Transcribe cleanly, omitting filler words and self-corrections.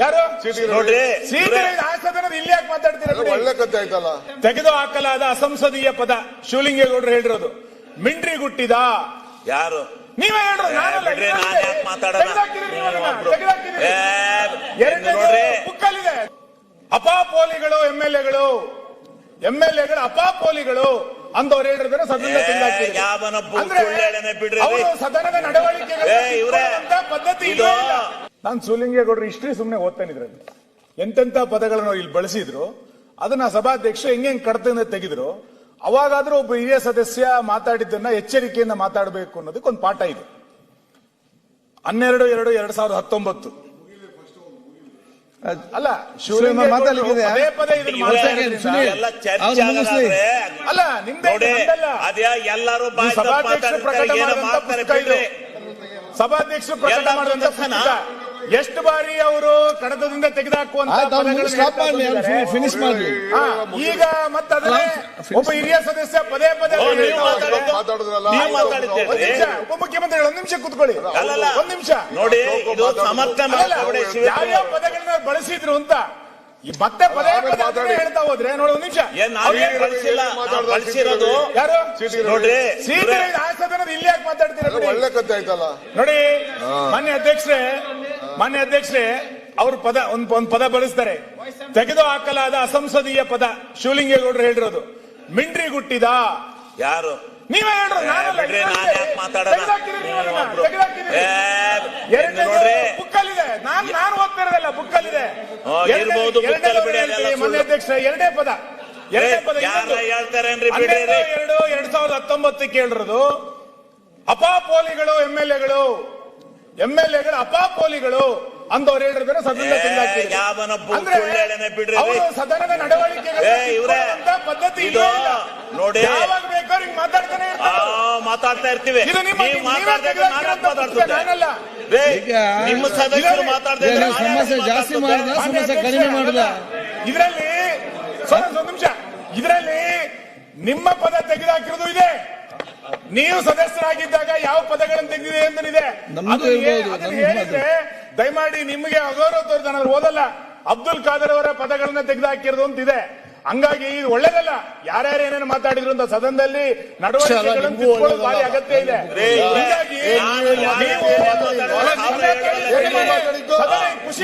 ಯಾರು ನೋಡ್ರಿ ಸದನದ ಇಲ್ಲಿ ಯಾಕೆ ಮಾತಾಡ್ತೀರಾ? ಒಳ್ಳೆ ಕಥೆ ಆಯ್ತಲ್ಲ. ತೆಗೆದು ಹಾಕಲಾದ ಅಸಂಸದೀಯ ಪದ ಶಿವಲಿಂಗೇಗೌಡರು ಹೇಳಿರೋದು ಮಿಂಡ್ರಿ ಗುಟ್ಟಿದ ಯಾರು ನೀವೇ ಹೇಳ್ರಿ. ನಾನು ಯಾಕೆ ಮಾತಾಡೋಣ? ಬುಕ್ಕಲ್ಲಿದೆ ಅಪಾಪೋಲಿಗಳು ಎಂಎಲ್ಎಗಳು ಅಪಾಪೋಲಿಗಳು ಅಂದವ್ರು ಹೇಳಿದ್ರೆ ಸದನದ ಸದನದ ನಡವಳಿಕೆ ಪದ್ಧತಿ ಇಲ್ಲ. ನಾನು ಶಿವಲಿಂಗೇಗೌಡರು ಹಿಸ್ಟ್ರಿ ಸುಮ್ಮನೆ ಓದ್ತೇನೆ. ಇದ್ರಲ್ಲಿ ಎಂತೆಂತ ಪದಗಳನ್ನು ಇಲ್ಲಿ ಬಳಸಿದ್ರು ಅದನ್ನ ಸಭಾಧ್ಯಕ್ಷರು ಹೆಂಗ್ ಕಡತದಿಂದ ತೆಗೆದ್ರು. ಅವಾಗಾದ್ರೂ ಒಬ್ಬ ಹಿರಿಯ ಸದಸ್ಯ ಮಾತಾಡಿದ್ದನ್ನ ಎಚ್ಚರಿಕೆಯಿಂದ ಮಾತಾಡಬೇಕು ಅನ್ನೋದಕ್ಕೆ ಒಂದು ಪಾಠ ಇದೆ. 12/2/2019 ಅಲ್ಲ ಶಿವಲಿಂಗೇಗೌಡರು ಪದೇ ಪದೇ ಅಲ್ಲ ನಿಮ್ದೇ ಸಭಾಧ್ಯಕ್ಷರು ಪ್ರಕಟ ಮಾಡಿದಂತ ಪುಸ್ತಕ ಎಷ್ಟು ಬಾರಿ ಅವರು ಕಡತದಿಂದ ತೆಗೆದುಹಾಕುವಂತ ಫಿನಿಶ್ ಮಾಡಿ. ಈಗ ಮತ್ತೆ ಒಬ್ಬ ಹಿರಿಯ ಸದಸ್ಯ ಪದೇ ಪದೇ ಉಪಮುಖ್ಯಮಂತ್ರಿಗಳು 1 ನಿಮಿಷ ಕೂತ್ಕೊಳ್ಳಿ. 1 ನಿಮಿಷ ನೋಡಿ ಯಾವ ಪದಗಳನ್ನ ಬಳಸಿದ್ರು ಅಂತ ಮತ್ತೆ ಪದೇ ಪದೇ ಹೇಳ್ತಾ ಹೋದ್ರೆ ನೋಡಿ. 1 ನಿಮಿಷ ಬಳಸಿರೋದು ಯಾರು ನೋಡ್ರಿ. ಸದನದ ಇಲ್ಲಿ ಯಾಕೆ ಮಾತಾಡ್ತೀರಾ? ಒಳ್ಳೆ ಕಥೆ ಆಯ್ತಲ್ಲ. ನೋಡಿ ಮಾನ್ಯ ಅಧ್ಯಕ್ಷರೇ ಅವರು ಒಂದು ಪದ ಬಳಸ್ತಾರೆ. ತೆಗೆದು ಹಾಕಲಾದ ಅಸಂಸದೀಯ ಪದ ಶಿವಲಿಂಗೇಗೌಡರು ಹೇಳಿರೋದು ಮಿಂಡ್ರಿ ಗುಟ್ಟಿದ ಯಾರು ನೀವೇ ಹೇಳ್ರಿ. ನಾನು ಯಾಕೆ ಮಾತಾಡೋಣ? ಬುಕ್ಕಲ್ಲಿದೆ. ನಾನು ಓದ್ತಿರೋದಲ್ಲ, ಬುಕ್ಕಲ್ಲಿದೆ. ಮಾನ್ಯ ಅಧ್ಯಕ್ಷರೇ ಎರಡನೇ ಪದ ಹೇಳ್ತಾರೇನ್ರಿ? 12/2/2019 ಹೇಳಿರೋದು ಅಪಾಪೋಲಿಗಳು ಎಂಎಲ್ಎಗಳು ಅಪಾಪೋಲಿಗಳು ಅಂದವ್ರು ಹೇಳಿದ್ರೆ ಸದನದ ನಡವಳಿಕೆ ಪದ್ಧತಿ ಇಲ್ಲ. ನೋಡಿ ಯಾವಾಗ ಬೇಕಾದ್ರೂ ಹಿಂಗ್ ಮಾತಾಡ್ತಾನೆ ಮಾತಾಡ್ತಾ ಇರ್ತೀವಿ. ನಿಮ್ಮ ಸದಸ್ಯರು ಮಾತಾಡ್ತಾ ಸಮಸ್ಯೆ ಜಾಸ್ತಿ ಮಾಡಿದ ಸಮಸ್ಯೆ ಕಡಿಮೆ ಮಾಡಿದ. ಇದರಲ್ಲಿ 1 ನಿಮಿಷ ಇದರಲ್ಲಿ ನಿಮ್ಮ ಪದ ತೆಗೆದುಹಾಕಿರೋದು ಇದೆ. ನೀವು ಸದಸ್ಯರಾಗಿದ್ದಾಗ ಯಾವ ಪದಗಳನ್ನು ತೆಗೆದಿದೆ ಎಂದಿದೆ ಹೇಳಿದ್ರೆ ದಯಮಾಡಿ ನಿಮಗೆ ಅಗೌರವ ತೋರಿದ ನಾನು ಓದಲ್ಲ. ಅಬ್ದುಲ್ ಖಾದರ್ ಅವರ ಪದಗಳನ್ನ ತೆಗೆದುಹಾಕಿರೋದು ಅಂತಿದೆ. ಹಂಗಾಗಿ ಇದು ಒಳ್ಳೇದಲ್ಲ. ಯಾರ್ಯಾರು ಏನೇನು ಮಾತಾಡಿದ್ರು ಅಂತ ಸದನದಲ್ಲಿ ನಡವಳಿಕೆಗಳನ್ನು ತಿಳ್ಕೊಳ್ಳೋದು ಭಾರಿ ಅಗತ್ಯ ಇದೆ. ಹೀಗಾಗಿ ನೀವು ಖುಷಿ